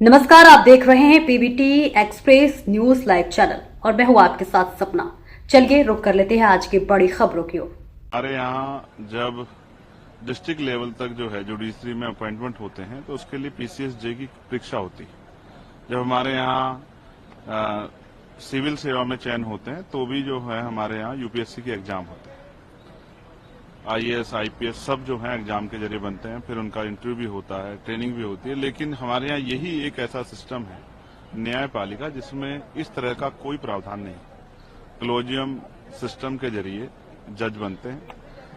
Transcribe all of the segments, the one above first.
नमस्कार, आप देख रहे हैं PBT express news live channel और मैं हूं आपके साथ सपना। चलिए रुक कर लेते हैं आज की बड़ी खबरों की ओर। हमारे यहाँ जब डिस्ट्रिक्ट लेवल तक जो है जुडिशरी में अपॉइंटमेंट होते हैं तो उसके लिए पीसीएसजे की परीक्षा होती है। जब हमारे यहाँ सिविल सेवा में चयन होते हैं तो भी जो है हमारे यहाँ यूपीएससी के एग्जाम होते हैं। आईएएस आईपीएस सब जो है एग्जाम के जरिए बनते हैं, फिर उनका इंटरव्यू भी होता है, ट्रेनिंग भी होती है। लेकिन हमारे यहाँ यही एक ऐसा सिस्टम है न्यायपालिका जिसमें इस तरह का कोई प्रावधान नहीं। कॉलेजियम सिस्टम के जरिए जज बनते हैं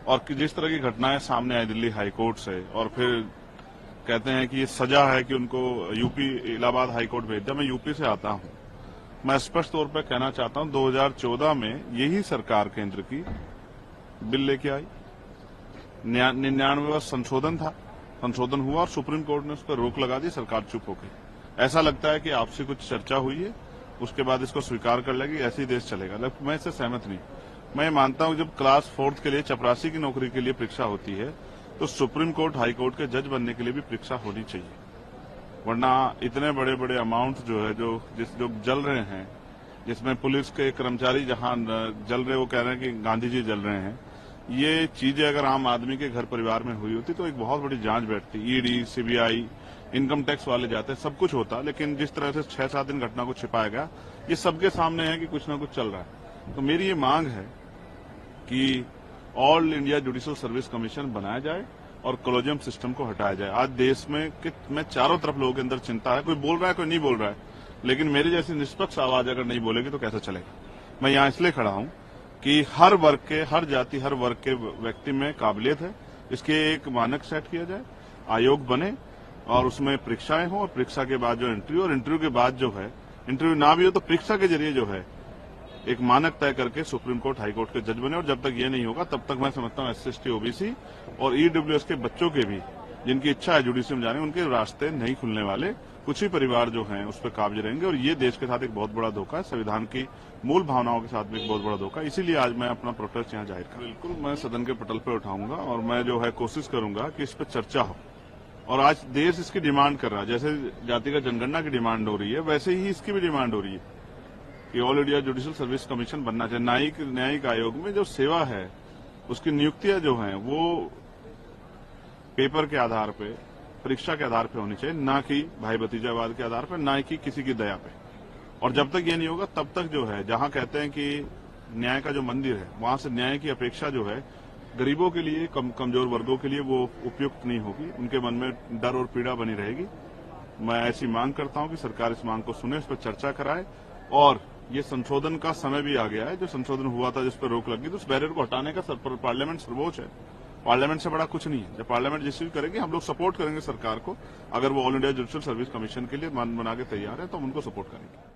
और जिस तरह की घटनाएं सामने आई दिल्ली हाईकोर्ट से, और फिर कहते हैं कि ये सजा है कि उनको यूपी इलाहाबाद हाईकोर्ट भेज दिया। मैं यूपी से आता हूं, मैं स्पष्ट तौर पर कहना चाहता हूं 2014 में यही सरकार केंद्र की बिल लेके आई, 99वां संशोधन हुआ और सुप्रीम कोर्ट ने उस पर रोक लगा दी, सरकार चुप हो गई। ऐसा लगता है कि आपसे कुछ चर्चा हुई है, उसके बाद इसको स्वीकार कर लेगी, ऐसे ही देश चलेगा। मैं इससे सहमत नहीं। मैं मानता हूं जब क्लास 4th के लिए चपरासी की नौकरी के लिए परीक्षा होती है तो सुप्रीम कोर्ट हाई कोर्ट के जज बनने के लिए भी परीक्षा होनी चाहिए, वरना इतने बड़े बड़े अमाउंट जो है जो जल रहे हैं, जिसमें पुलिस के कर्मचारी जहां जल रहे, वो कह रहे हैं कि गांधी जी जल रहे हैं। ये चीजें अगर आम आदमी के घर परिवार में हुई होती तो एक बहुत बड़ी जांच बैठती, ईडी सीबीआई इनकम टैक्स वाले जाते, सब कुछ होता। लेकिन जिस तरह से 6-7 दिन घटना को छिपाया गया, ये सबके सामने है कि कुछ ना कुछ चल रहा है। तो मेरी ये मांग है कि all India judicial service commission बनाया जाए और कॉलेजियम सिस्टम को हटाया जाए। आज देश में चारों तरफ लोगों के अंदर चिंता है, कोई बोल रहा है कोई नहीं बोल रहा है, लेकिन मेरी जैसी निष्पक्ष आवाज अगर नहीं बोलेगी तो कैसे चलेगा। मैं यहाँ इसलिए खड़ा हूँ कि हर वर्ग के, हर जाति, हर वर्ग के व्यक्ति में काबिलियत है, इसके एक मानक सेट किया जाए, आयोग बने और उसमें परीक्षाएं हो, और परीक्षा के बाद जो इंटरव्यू, और इंटरव्यू के बाद जो है, इंटरव्यू ना भी हो तो परीक्षा के जरिए जो है एक मानक तय करके सुप्रीम कोर्ट हाई कोर्ट के जज बने। और जब तक ये नहीं होगा तब तक मैं समझता हूँ SC/ST OBC और EWS के बच्चों के भी, जिनकी इच्छा है जुडिशरी में जाने, उनके रास्ते नहीं खुलने वाले। कुछ ही परिवार जो हैं उस पर काबिज रहेंगे और ये देश के साथ एक बहुत बड़ा धोखा है, संविधान की मूल भावनाओं के साथ भी एक बहुत बड़ा धोखा है। इसीलिए आज मैं अपना प्रोटेस्ट यहाँ जाहिर कर, बिल्कुल मैं सदन के पटल पर उठाऊंगा और मैं जो है कोशिश करूंगा कि इस पर चर्चा हो। और आज देश इसकी डिमांड कर रहा है, जैसे जातिगत जनगणना की डिमांड हो रही है वैसे ही इसकी भी डिमांड हो रही है कि all India judicial service commission बनना चाहिए। न्यायिक आयोग में जो सेवा है उसकी नियुक्तियां जो हैं वो पेपर के आधार पे, परीक्षा के आधार पे होनी चाहिए, ना कि भाई भतीजावाद के आधार पे, ना कि किसी की दया पे। और जब तक ये नहीं होगा तब तक जो है, जहां कहते हैं कि न्याय का जो मंदिर है वहां से न्याय की अपेक्षा जो है गरीबों के लिए, कमजोर वर्गों के लिए वो उपयुक्त नहीं होगी, उनके मन में डर और पीड़ा बनी रहेगी। मैं ऐसी मांग करता हूं कि सरकार इस मांग को सुने, इस पर चर्चा कराए। और ये संशोधन का समय भी आ गया है, जो संशोधन हुआ था जिस पर रोक लगी, तो उस बैरियर को हटाने का पार्लियामेंट सर्वोच्च है। पार्लियामेंट से बड़ा कुछ नहीं है। जब पार्लियामेंट जिस करेगी, हम लोग सपोर्ट करेंगे सरकार को। अगर वो all India judicial service commission के लिए मन बना के तैयार है तो हम उनको सपोर्ट करेंगे।